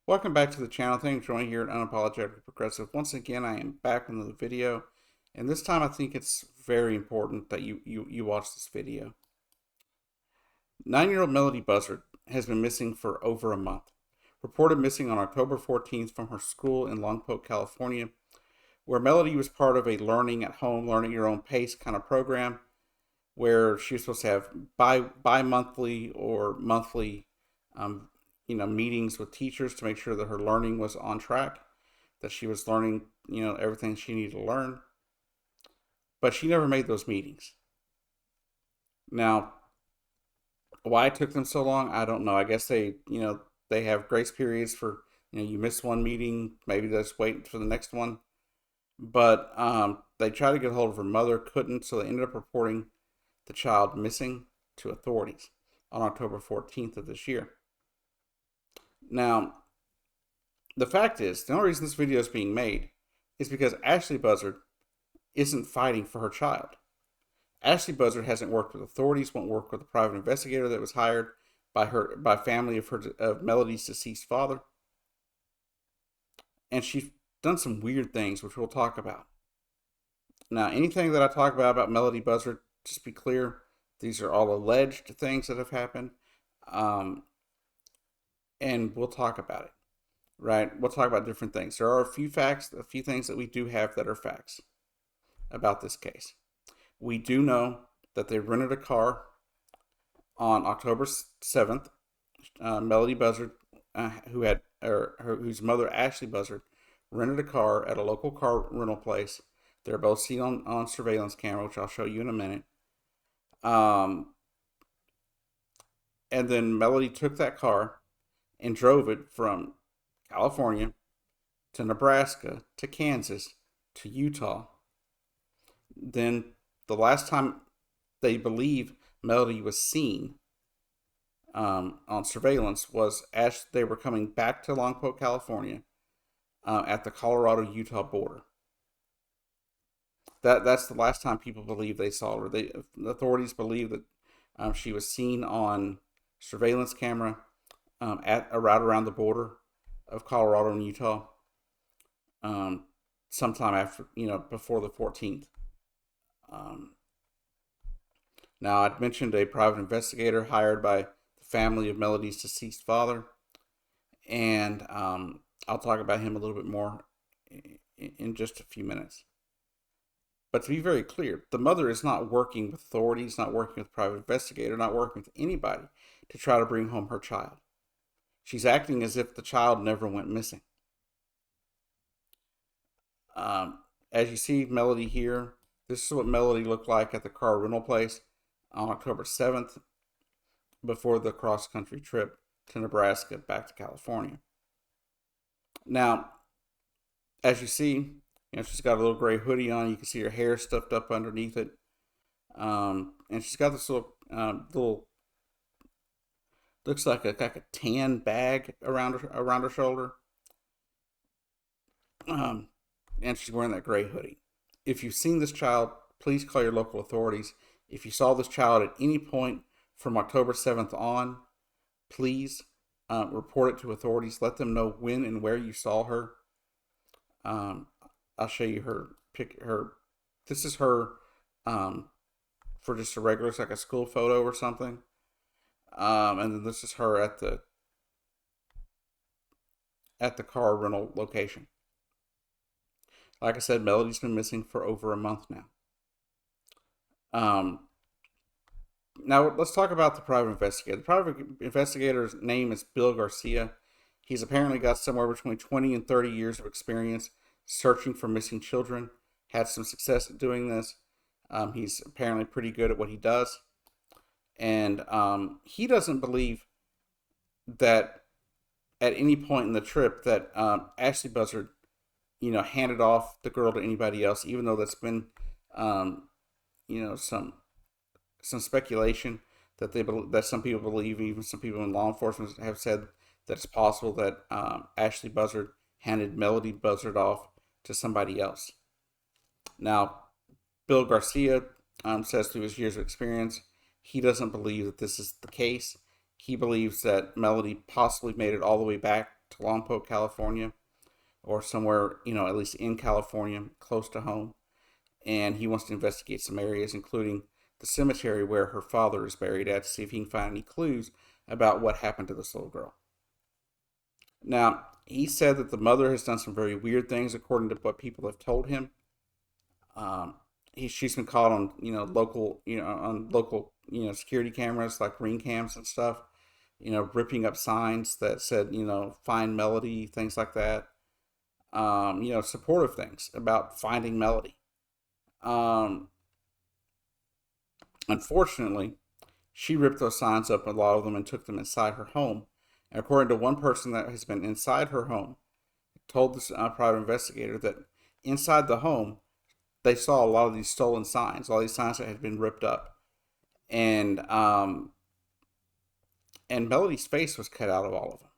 Welcome back to the channel. Thanks for joining here at Unapologetically Progressive. Once again, I am back with another video, and this time I think it's very important that you watch this video. 9-year-old Melody Buzzard has been missing for over a month. Reported missing on October 14th from her school in Longpoint, California, where Melody was part of a learning at home, learning your own pace kind of program, where she was supposed to have bi-monthly or monthly meetings with teachers to make sure that her learning was on track, that she was learning, everything she needed to learn. But she never made those meetings. Now, why it took them so long, I don't know. I guess they have grace periods for, you miss one meeting, maybe they're just waiting for the next one. But they tried to get a hold of her mother, couldn't, so they ended up reporting the child missing to authorities on October 14th of this year. Now, the fact is, the only reason this video is being made is because Ashley Buzzard isn't fighting for her child. Ashley Buzzard hasn't worked with authorities, won't work with a private investigator that was hired by family of Melody's deceased father. And she's done some weird things, which we'll talk about. Now, anything that I talk about Melody Buzzard, just be clear, these are all alleged things that have happened. And we'll talk about it, right? We'll talk about different things. There are a few things that we do have that are facts about this case. We do know that they rented a car on October 7th. Melody Buzzard, whose mother, Ashley Buzzard, rented a car at a local car rental place. They're both seen on surveillance camera, which I'll show you in a minute. And then Melody took that car and drove it from California to Nebraska to Kansas to Utah. Then the last time they believe Melody was seen on surveillance was as they were coming back to Longpoint, California, at the Colorado-Utah border. That's the last time people believe they saw her. The authorities believe that she was seen on surveillance camera right around the border of Colorado and Utah, sometime after, before the 14th. Now, I'd mentioned a private investigator hired by the family of Melody's deceased father, and I'll talk about him a little bit more in just a few minutes. But to be very clear, the mother is not working with authorities, not working with a private investigator, not working with anybody to try to bring home her child. She's acting as if the child never went missing. As you see Melody here, this is what Melody looked like at the car rental place on October 7th before the cross-country trip to Nebraska back to California. Now, as you see, she's got a little gray hoodie on. You can see her hair stuffed up underneath it. And she's got this little looks like a tan bag around her shoulder. And she's wearing that gray hoodie. If you've seen this child, please call your local authorities. If you saw this child at any point from October 7th on, please report it to authorities. Let them know when and where you saw her. I'll show you her her. This is her for just a regular, it's like a school photo or something. And then this is her at the car rental location. Like I said, Melody's been missing for over a month now. Now let's talk about the private investigator. The private investigator's name is Bill Garcia. He's apparently got somewhere between 20 and 30 years of experience searching for missing children. Had some success at doing this. He's apparently pretty good at what he does. And he doesn't believe that at any point in the trip that Ashley Buzzard, handed off the girl to anybody else, even though that's been, some speculation that some people believe, even some people in law enforcement have said that it's possible that Ashley Buzzard handed Melody Buzzard off to somebody else. Now, Bill Garcia says through his years of experience, he doesn't believe that this is the case. He believes that Melody possibly made it all the way back to Lompoc, California, or somewhere, at least in California, close to home. And he wants to investigate some areas, including the cemetery where her father is buried at, to see if he can find any clues about what happened to this little girl. Now, he said that the mother has done some very weird things, according to what people have told him. She's been caught on, local, security cameras like ring cams and stuff, ripping up signs that said, find Melody, things like that. Supportive things about finding Melody. Unfortunately, she ripped those signs up, a lot of them, and took them inside her home. And according to one person that has been inside her home, told this private investigator that inside the home, they saw a lot of these stolen signs, all these signs that had been ripped up. And Melody's face was cut out of all of them.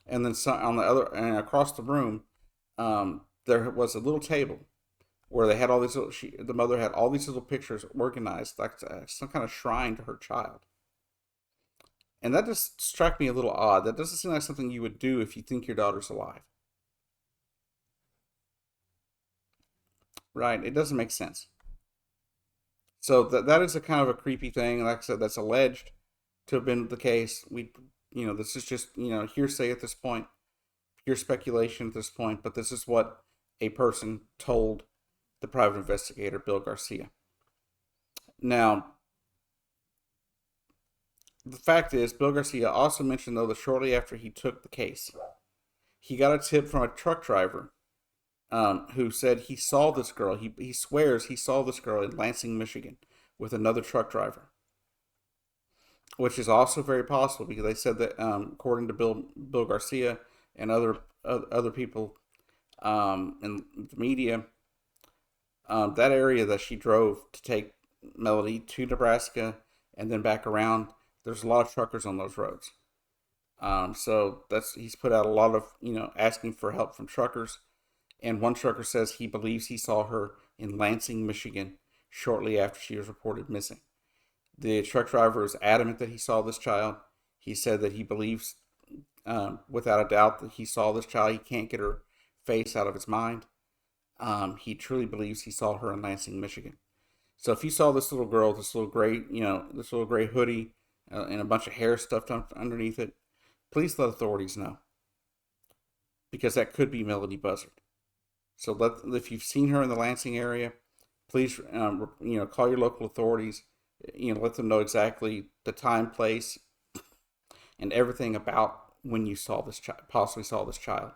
And then on the other, and across the room, there was a little table where they had all these the mother had all these little pictures organized like some kind of shrine to her child. And that just struck me a little odd. That doesn't seem like something you would do if you think your daughter's alive. Right? It doesn't make sense. So that is a kind of a creepy thing. Like I said, that's alleged to have been the case. This is just, hearsay at this point, pure speculation at this point, but this is what a person told the private investigator, Bill Garcia. Now, the fact is, Bill Garcia also mentioned, though, that shortly after he took the case, he got a tip from a truck driver who said he saw this girl. He swears he saw this girl in Lansing, Michigan, with another truck driver, which is also very possible because they said that, according to Bill Garcia and other people in the media, that area that she drove to take Melody to Nebraska and then back around, there's a lot of truckers on those roads. So he's put out a lot of, asking for help from truckers. And one trucker says he believes he saw her in Lansing, Michigan, shortly after she was reported missing. The truck driver is adamant that he saw this child. He said that he believes, without a doubt, that he saw this child. He can't get her face out of his mind. He truly believes he saw her in Lansing, Michigan. So if you saw this little girl, this little gray hoodie, and a bunch of hair stuffed underneath it, please let authorities know, because that could be Melody Buzzard. So if you've seen her in the Lansing area, please, call your local authorities. Let them know exactly the time, place, and everything about when you possibly saw this child.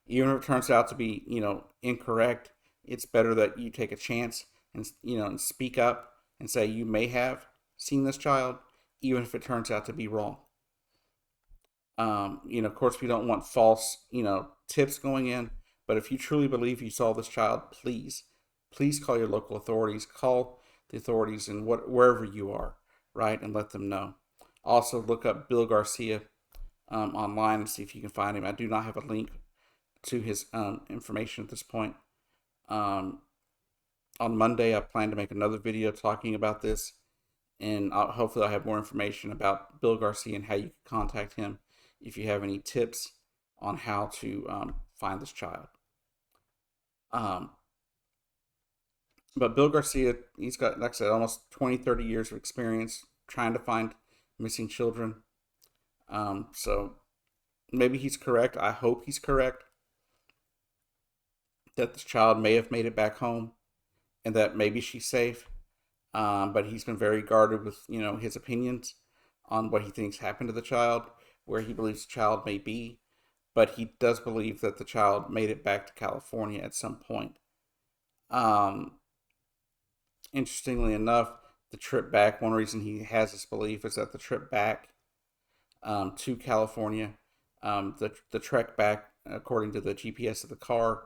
Even if it turns out to be, incorrect, it's better that you take a chance and speak up and say you may have seen this child, even if it turns out to be wrong. Of course, we don't want false, tips going in. But if you truly believe you saw this child, please call your local authorities. Call the authorities in wherever you are, right, and let them know. Also, look up Bill Garcia online and see if you can find him. I do not have a link to his information at this point. On Monday, I plan to make another video talking about this, and hopefully I'll have more information about Bill Garcia and how you can contact him if you have any tips on how to find this child. But Bill Garcia, he's got, like I said, almost 20, 30 years of experience trying to find missing children. So maybe he's correct. I hope he's correct that this child may have made it back home and that maybe she's safe. But he's been very guarded with, his opinions on what he thinks happened to the child, where he believes the child may be. But he does believe that the child made it back to California at some point. Interestingly enough, the trip back, one reason he has this belief is that the trip back to California, the trek back, according to the GPS of the car,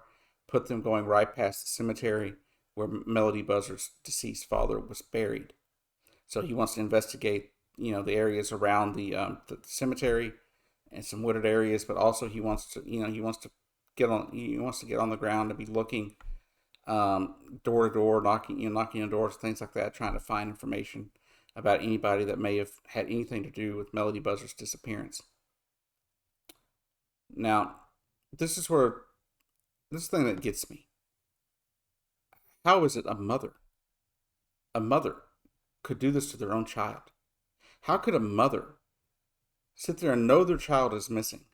put them going right past the cemetery where Melody Buzzard's deceased father was buried. So he wants to investigate, the areas around the cemetery and some wooded areas, but also he wants to get on the ground and be looking door to door, knocking on doors, things like that, trying to find information about anybody that may have had anything to do with Melody Buzzard's disappearance. Now, this is where this thing that gets me. How is it a mother could do this to their own child? How could a mother sit there and know their child is missing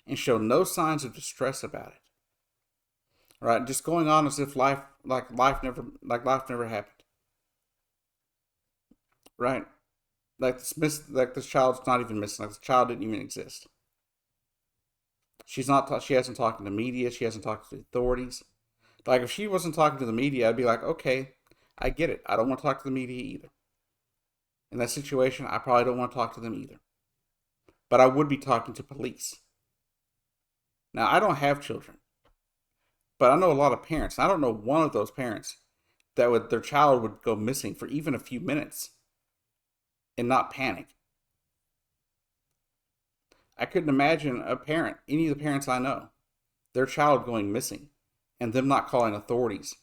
and show no signs of distress about it? Right? Just going on as if life never happened. Right? Like this child's not even missing. Like the child didn't even exist. She hasn't talked to the media. She hasn't talked to the authorities. Like if she wasn't talking to the media, I'd be like, okay, I get it. I don't want to talk to the media either. In that situation, I probably don't want to talk to them either. But I would be talking to police. Now, I don't have children, but I know a lot of parents. I don't know one of those parents that their child would go missing for even a few minutes and not panic. I couldn't imagine a parent, any of the parents I know, their child going missing and them not calling authorities,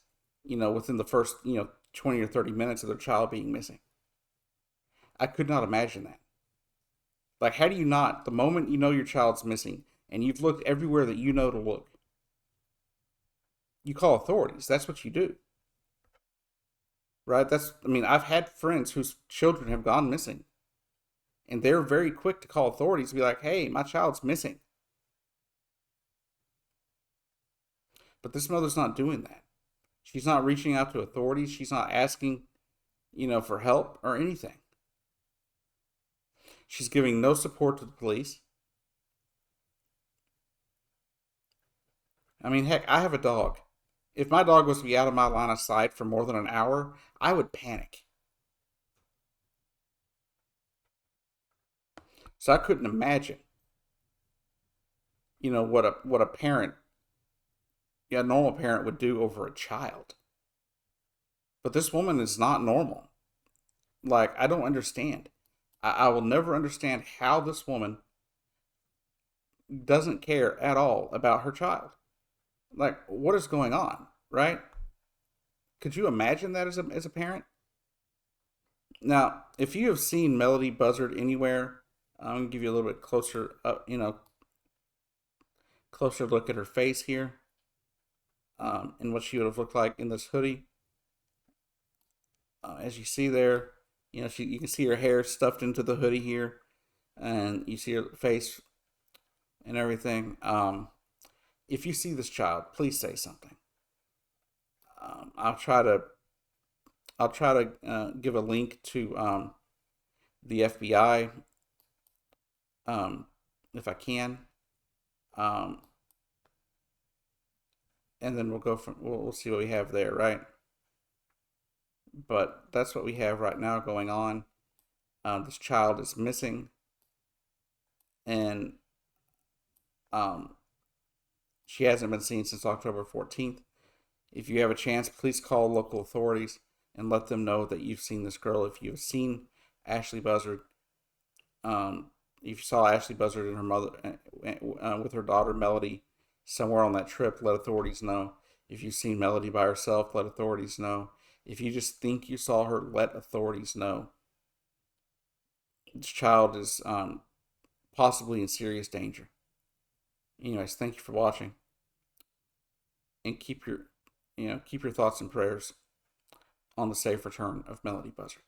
within the first, 20 or 30 minutes of their child being missing. I could not imagine that. Like, how do you not, the moment you know your child's missing and you've looked everywhere that you know to look, you call authorities. That's what you do. Right? I've had friends whose children have gone missing. And they're very quick to call authorities and be like, hey, my child's missing. But this mother's not doing that. She's not reaching out to authorities. She's not asking, for help or anything. She's giving no support to the police. I mean, heck, I have a dog. If my dog was to be out of my line of sight for more than an hour, I would panic. So I couldn't imagine, what a parent, a normal parent would do over a child. But this woman is not normal. Like, I don't understand. I will never understand how this woman doesn't care at all about her child. Like, what is going on, right? Could you imagine that as a parent? Now, if you have seen Melody Buzzard anywhere, I'm gonna give you a little bit closer look at her face here, and what she would have looked like in this hoodie. As you see there, you can see her hair stuffed into the hoodie here, and you see her face and everything. If you see this child, please say something. I'll try to give a link to the FBI, if I can, and then we'll see what we have there, right? But that's what we have right now going on. This child is missing, and she hasn't been seen since October 14th. If you have a chance, please call local authorities and let them know that you've seen this girl. If you've seen Ashley Buzzard, if you saw Ashley Buzzard and her mother with her daughter Melody somewhere on that trip, let authorities know. If you've seen Melody by herself, let authorities know. If you just think you saw her, let authorities know. This child is possibly in serious danger. Anyways, thank you for watching, and keep your thoughts and prayers on the safe return of Melody Buzzard.